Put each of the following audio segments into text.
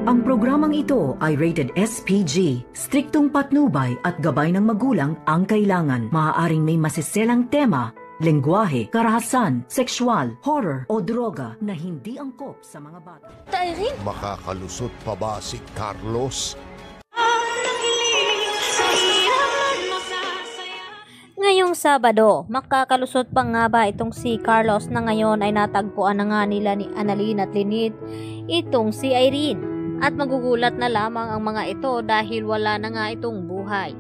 Ang programang ito ay rated SPG. Striktong patnubay at gabay ng magulang ang kailangan. Maaaring may masiselang tema, lengguwahe, karahasan, sexual, horror o droga na hindi angkop sa mga bata. Irene? Makakalusot pa ba si Carlos? Ngayong Sabado, makakalusot pa nga ba itong si Carlos na ngayon ay natagpuan na nga nila ni Annalyn at Lynette itong si Irene. At magugulat na lamang ang mga ito dahil wala na nga itong buhay.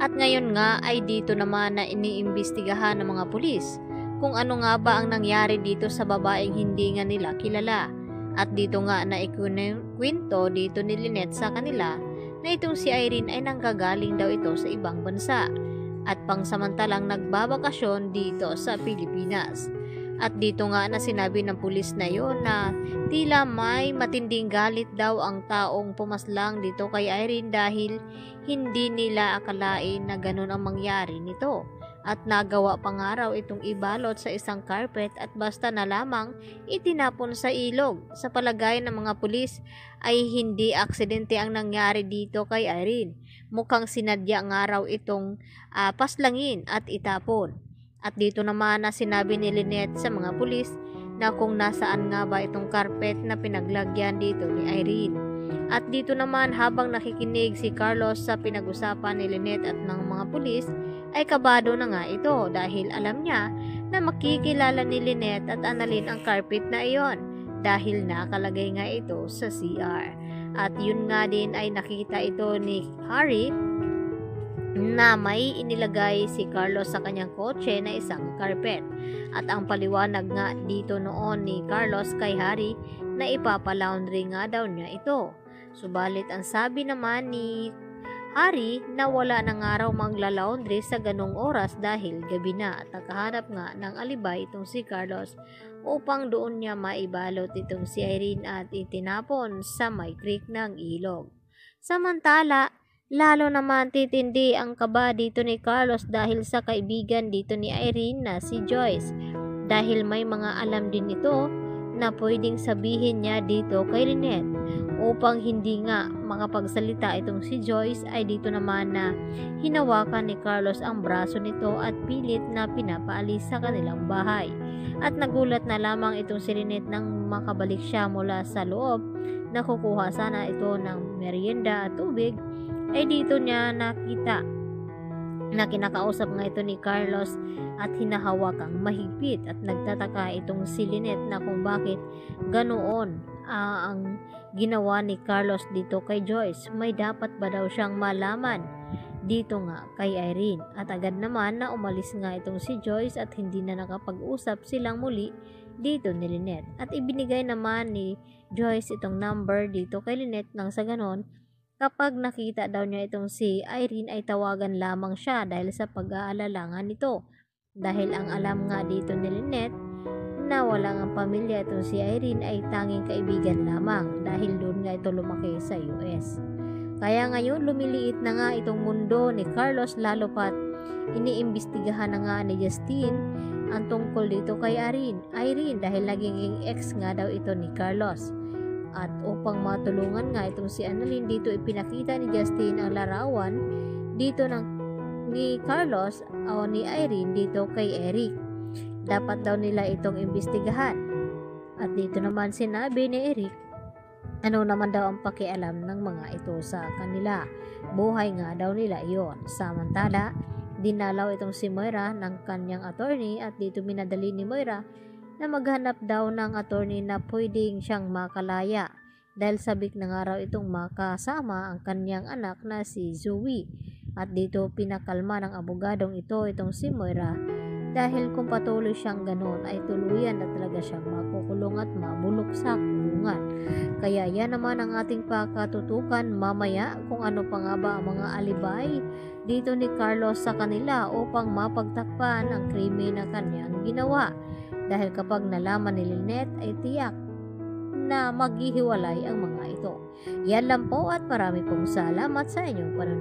At ngayon nga ay dito naman na iniimbestigahan ng mga pulis kung ano nga ba ang nangyari dito sa babaeng hindi nga nila kilala. At dito nga na ikwento dito ni Lynette sa kanila na itong si Irene ay nanggagaling daw ito sa ibang bansa at pangsamantalang nagbabakasyon dito sa Pilipinas. At dito nga na sinabi ng pulis na yon na tila may matinding galit daw ang taong pumaslang dito kay Irene dahil hindi nila akalain na ganun ang mangyari nito. At nagawa pa nga raw itong ibalot sa isang carpet at basta na lamang itinapon sa ilog. Sa palagay ng mga pulis ay hindi aksidente ang nangyari dito kay Irene. Mukhang sinadya nga raw itong paslangin at itapon. At dito naman na sinabi ni Lynette sa mga pulis na kung nasaan nga ba itong carpet na pinaglagyan dito ni Irene. At dito naman habang nakikinig si Carlos sa pinag-usapan ni Lynette at ng mga pulis ay kabado na nga ito dahil alam niya na makikilala ni Lynette at Annalyn ang carpet na iyon dahil nakalagay nga ito sa CR. At yun nga din ay nakita ito ni Harry na may inilagay si Carlos sa kanyang kotse na isang carpet. At ang paliwanag nga dito noon ni Carlos kay Harry na ipapalaundry nga daw niya ito. Subalit ang sabi naman ni Harry na wala na nga raw maglalaundry sa ganong oras dahil gabi na at nakahanap nga ng alibay itong si Carlos upang doon niya maibalot itong si Irene at itinapon sa may creek ng ilog. Samantala, lalo naman titindi ang kaba dito ni Carlos dahil sa kaibigan dito ni Irene na si Joyce. Dahil may mga alam din ito na pwedeng sabihin niya dito kay Lynette. Upang hindi nga makapagsalita itong si Joyce ay dito naman na hinawakan ni Carlos ang braso nito at pilit na pinapaalis sa kanilang bahay. At nagulat na lamang itong si Lynette nang makabalik siya mula sa loob na kukuha sana ito ng merienda at tubig. Ay dito niya nakita na kinakausap nga ito ni Carlos at hinahawakang mahigpit at nagtataka itong si Lynette na kung bakit ganoon ang ginawa ni Carlos dito kay Joyce. May dapat ba daw siyang malaman dito nga kay Irene. At agad naman na umalis nga itong si Joyce at hindi na nakapag-usap silang muli dito ni Lynette. At ibinigay naman ni Joyce itong number dito kay Lynette nang sa ganon kapag nakita daw niya itong si Irene ay tawagan lamang siya dahil sa pag-aalala nga nito. Dahil ang alam nga dito ni Lynette na walang ang pamilya itong si Irene ay tanging kaibigan lamang dahil doon nga ito lumaki sa US. Kaya ngayon lumiliit na nga itong mundo ni Carlos lalo pat iniimbestigahan na nga ni Justine ang tungkol dito kay Irene dahil naging ex nga daw ito ni Carlos. At upang matulungan nga itong si Annalyn dito ipinakita ni Justine ang larawan dito ni Carlos o ni Irene dito kay Eric. Dapat daw nila itong imbestigahan. At dito naman sinabi ni Eric ano naman daw ang pakialam ng mga ito sa kanila. Buhay nga daw nila iyon. Samantala, dinalaw itong si Moira ng kanyang attorney at dito minadali ni Moira na maghanap daw ng attorney na pwedeng siyang makalaya dahil sabik na nga raw itong makasama ang kanyang anak na si Zoe. At dito pinakalma ng abogadong itong si Moira dahil kung patuloy siyang ganon ay tuluyan na talaga siyang makukulong at mabulok sa kulungan. Kaya yan naman ang ating pakatutukan mamaya kung ano pa nga ba ang mga alibay dito ni Carlos sa kanila upang mapagtakpan ang krimen na kanyang ginawa. Dahil kapag nalaman ni Lynette ay tiyak na maghihiwalay ang mga ito. Yan lang po at marami pong salamat sa inyong panunod.